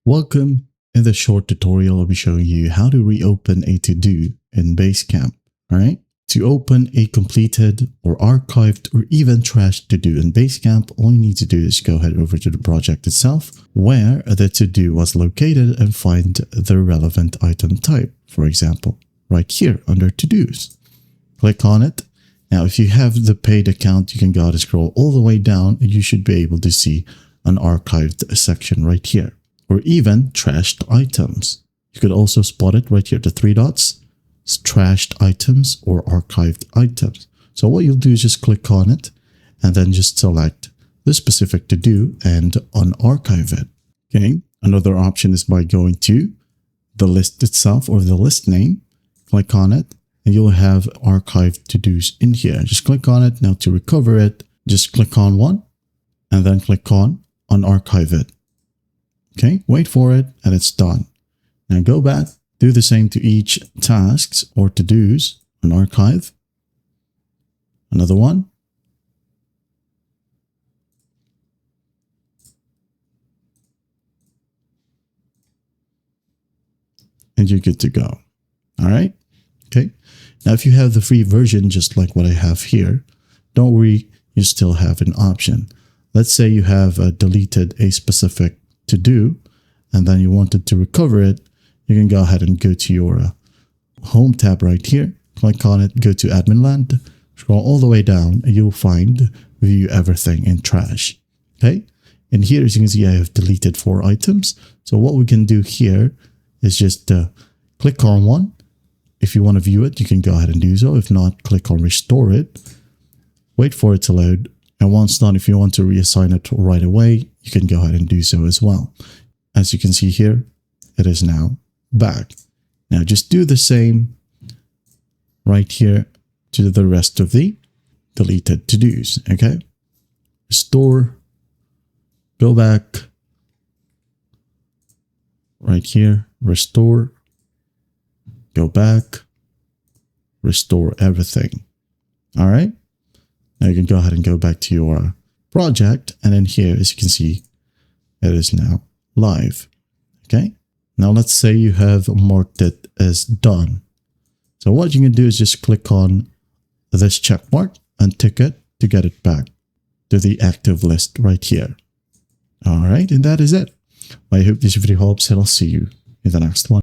Welcome. In this short tutorial, I'll be showing you how to reopen a to-do in Basecamp. All right. To open a completed or archived or even trashed to-do in Basecamp, all you need to do is go ahead over to the project itself where the to-do was located and find the relevant item type. For example, right here under to-dos. Click on it. Now, if you have the paid account, you can go ahead and scroll all the way down and you should be able to see an archived section right here. Or even trashed items. You could also spot it right here, the three dots. It's trashed items or archived items. So what you'll do is just click on it and then just select the specific to do and unarchive it. Okay. Another option is by going to the list itself or the list name. Click on it and you'll have archived to-dos in here. Just click on it. Now to recover it, just click on one and then click on unarchive it. Okay, wait for it and it's done. Now go back, do the same to each tasks or to-dos and archive. Another one. And you're good to go. All right. Okay. Now, if you have the free version, just like what I have here, don't worry, you still have an option. Let's say you have deleted a specific to do and then you wanted to recover it, you can go ahead and go to your home tab right here, click on it, go to admin land, scroll all the way down and you'll find view everything in trash. Okay, and here as you can see I have deleted 4 items. So what we can do here is just click on one. If you want to view it, you can go ahead and do so. If not, click on restore it, wait for it to load. And once done, if you want to reassign it right away, you can go ahead and do so as well. As you can see here, it is now back. Now just do the same right here to the rest of the deleted to-dos, okay? Restore, go back, right here, restore, go back, restore everything, all right? Now you can go ahead and go back to your project and then here, as you can see, it is now live. Okay. Now let's say you have marked it as done. So what you can do is just click on this check mark and tick it to get it back to the active list right here. All right. And that is it. I hope this video helps and I'll see you in the next one.